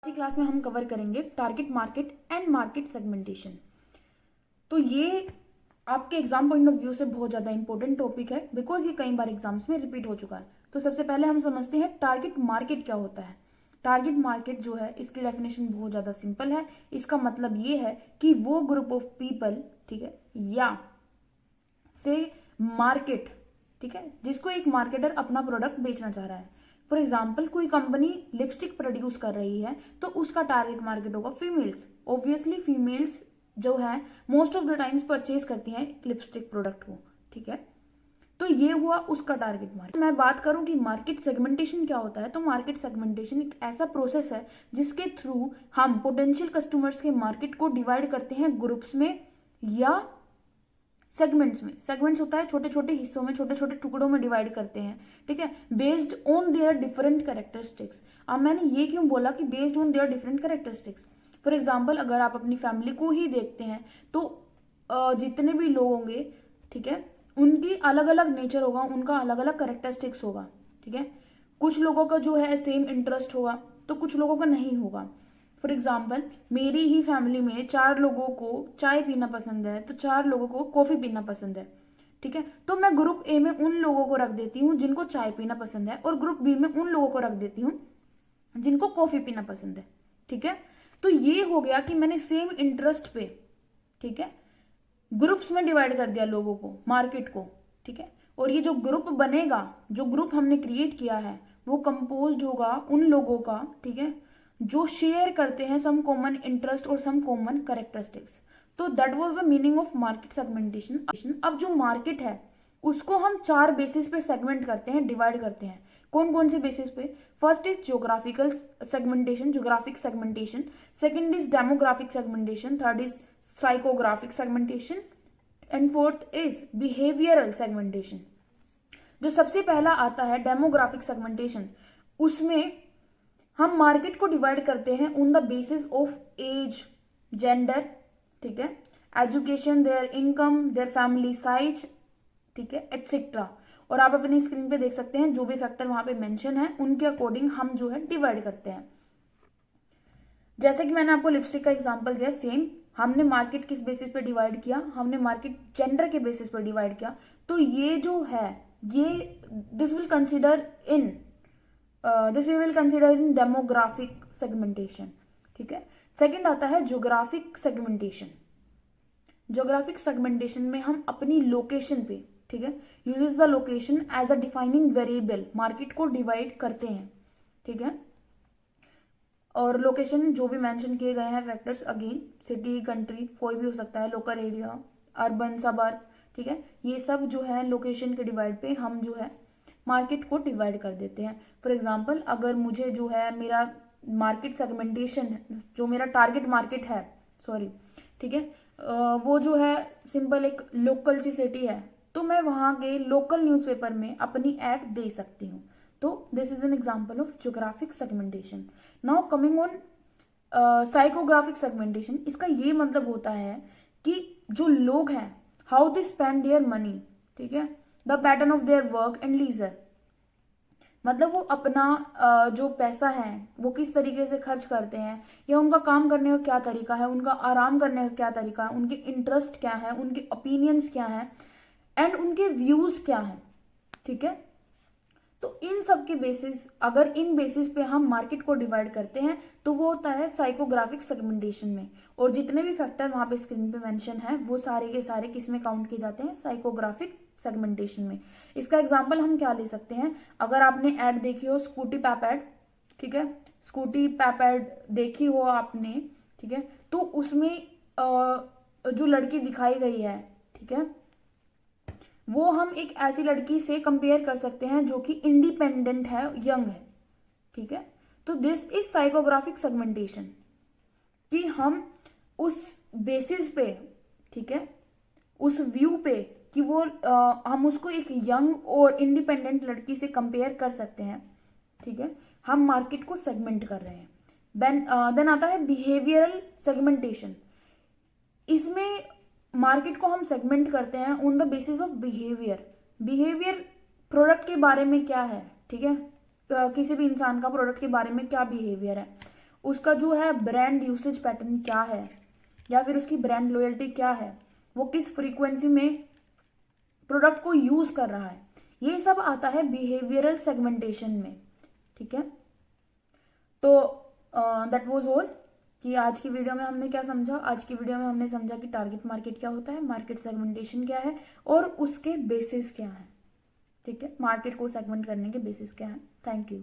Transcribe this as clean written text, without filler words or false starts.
इसी क्लास में हम कवर करेंगे target market and market segmentation. तो ये आपके एग्जाम पॉइंट ऑफ व्यू से बहुत ज़्यादा इंपॉर्टेंट टॉपिक है बिकॉज ये कई बार एग्जाम्स में रिपीट हो चुका है। तो सबसे पहले हम समझते हैं टारगेट मार्केट क्या होता है। टारगेट मार्केट जो है इसकी डेफिनेशन बहुत ज़्यादा सिंपल है। इसका मतलब ये है कि वो ग्रुप ऑफ पीपल, ठीक है, या से मार्केट, ठीक है, जिसको एक मार्केटर अपना प्रोडक्ट बेचना चाह रहा है। फॉर एग्जाम्पल कोई कंपनी लिपस्टिक प्रोड्यूस कर रही है तो उसका टारगेट मार्केट होगा फीमेल्स। ऑब्वियसली फीमेल्स जो है most of the times purchase करती हैं लिपस्टिक प्रोडक्ट को, ठीक है। तो ये हुआ उसका टारगेट मार्केट। मैं बात करूं कि मार्केट सेगमेंटेशन क्या होता है, तो मार्केट सेगमेंटेशन एक ऐसा प्रोसेस है जिसके थ्रू हम पोटेंशियल कस्टमर्स के मार्केट को डिवाइड करते हैं ग्रुप्स में या सेगमेंट्स में। सेगमेंट्स होता है छोटे छोटे हिस्सों में, छोटे छोटे टुकड़ों में डिवाइड करते हैं, ठीक है, based on their different characteristics. अब मैंने ये क्यों बोला कि based on their different characteristics. For example अगर आप अपनी फैमिली को ही देखते हैं तो जितने भी लोग होंगे, ठीक है, उनकी अलग अलग नेचर होगा, उनका अलग अलग कैरेक्टरिस्टिक्स होगा, ठीक है। कुछ लोगों का जो है सेम इंटरेस्ट होगा तो कुछ लोगों का नहीं होगा। फॉर एग्जाम्पल मेरी ही फैमिली में 4 लोगों को चाय पीना पसंद है तो 4 लोगों को कॉफी पीना पसंद है, ठीक है। तो मैं ग्रुप ए में उन लोगों को रख देती हूँ जिनको चाय पीना पसंद है और ग्रुप बी में उन लोगों को रख देती हूँ जिनको कॉफी पीना पसंद है, ठीक है। तो ये हो गया कि मैंने सेम इंटरेस्ट पे, ठीक है, ग्रुप्स में डिवाइड कर दिया लोगों को, मार्केट को, ठीक है। और ये जो ग्रुप बनेगा, जो ग्रुप हमने क्रिएट किया है वो कंपोज्ड होगा उन लोगों का, ठीक है, जो शेयर करते हैं सम कॉमन इंटरेस्ट और सम कॉमन कैरेक्टरिस्टिक्स। तो that was the meaning of market segmentation. अब जो मार्केट है उसको हम 4 बेसिस पे सेगमेंट करते हैं, डिवाइड करते हैं। कौन कौन से बेसिस पे? First is geographical segmentation, geographic segmentation. Second is demographic segmentation. Third is psychographic segmentation and fourth is behavioural segmentation. जो सबसे पहला आता है डेमोग्राफिक सेगमेंटेशन, उसमें हम मार्केट को डिवाइड करते हैं on the basis of age, gender, ठीक है, education, their income, their family size, ठीक है, एटसेट्रा। और आप अपनी स्क्रीन पे देख सकते हैं जो भी फैक्टर वहां पे मेंशन है उनके अकॉर्डिंग हम जो है डिवाइड करते हैं। जैसे कि मैंने आपको लिपस्टिक का एग्जांपल दिया, सेम हमने मार्केट किस बेसिस पे डिवाइड किया, हमने मार्केट जेंडर के बेसिस पे डिवाइड किया। तो ये जो है ये this will consider in this we will consider in demographic segmentation, ठीक है। सेकंड आता है ज्योग्राफिक सेगमेंटेशन। ज्योग्राफिक सेगमेंटेशन में हम अपनी लोकेशन पे, ठीक है, uses the location as a defining variable market को डिवाइड करते हैं, ठीक है। और लोकेशन जो भी मेंशन किए गए हैं फैक्टर्स, अगेन सिटी, कंट्री, कोई भी हो सकता है, लोकल एरिया, अर्बन, सबर्ब, ठीक है, ये सब जो है लोकेशन के डिवाइड पे हम जो है मार्केट को डिवाइड कर देते हैं। फॉर एग्जांपल अगर मुझे जो है मेरा मार्केट सेगमेंटेशन, जो मेरा टारगेट मार्केट है, सॉरी, ठीक है, वो जो है सिंपल एक लोकल सी सिटी है तो मैं वहां के लोकल न्यूज़पेपर में अपनी एड दे सकती हूँ। तो this is an example of geographic segmentation. Now coming on psychographic segmentation, इसका ये मतलब होता है कि जो लोग हैं how they spend their money, ठीक है, the pattern of their work and leisure. मतलब वो अपना जो पैसा है वो किस तरीके से खर्च करते हैं, या उनका काम करने का क्या तरीका है, उनका आराम करने का क्या तरीका है, उनके इंटरेस्ट क्या है, उनके ओपिनियंस क्या है एंड उनके व्यूज क्या है, ठीक है। तो इन सब के बेसिस, अगर इन बेसिस पे हम मार्केट को डिवाइड करते हैं तो वो होता है साइकोग्राफिक सेगमेंटेशन में। और जितने भी फैक्टर वहां पे स्क्रीन पे मेंशन है वो सारे के सारे किस में काउंट किए जाते हैं? साइकोग्राफिक सेगमेंटेशन में। इसका एग्जांपल हम क्या ले सकते हैं? अगर आपने ऐड देखी हो स्कूटी पैपैड, ठीक है, स्कूटी पैपैड देखी हो आपने, ठीक है, तो उसमें जो लड़की दिखाई गई है, ठीक है, वो हम एक ऐसी लड़की से कंपेयर कर सकते हैं जो कि इंडिपेंडेंट है, यंग है, ठीक है। तो दिस इज साइकोग्राफिक सेगमेंटेशन कि हम उस बेसिस पे, ठीक है, उस व्यू पे कि वो हम उसको एक यंग और इंडिपेंडेंट लड़की से कंपेयर कर सकते हैं, ठीक है, हम मार्केट को सेगमेंट कर रहे हैं। देन आता है बिहेवियरल सेगमेंटेशन। इसमें मार्केट को हम सेगमेंट करते हैं on the basis of behaviour. Behaviour product के बारे में क्या है, ठीक है, किसी भी इंसान का प्रोडक्ट के बारे में क्या बिहेवियर है, उसका जो है ब्रांड यूसेज पैटर्न क्या है, या फिर उसकी ब्रांड लॉयल्टी क्या है, वो किस फ्रीक्वेंसी में प्रोडक्ट को यूज कर रहा है, ये सब आता है बिहेवियरल सेगमेंटेशन में। ठीक है, तो दैट वाज ऑल कि आज की वीडियो में हमने क्या समझा। आज की वीडियो में हमने समझा कि टारगेट मार्केट क्या होता है, मार्केट सेगमेंटेशन क्या है और उसके बेसिस क्या है। ठीक है, मार्केट को सेगमेंट करने के बेसिस क्या है। Thank you.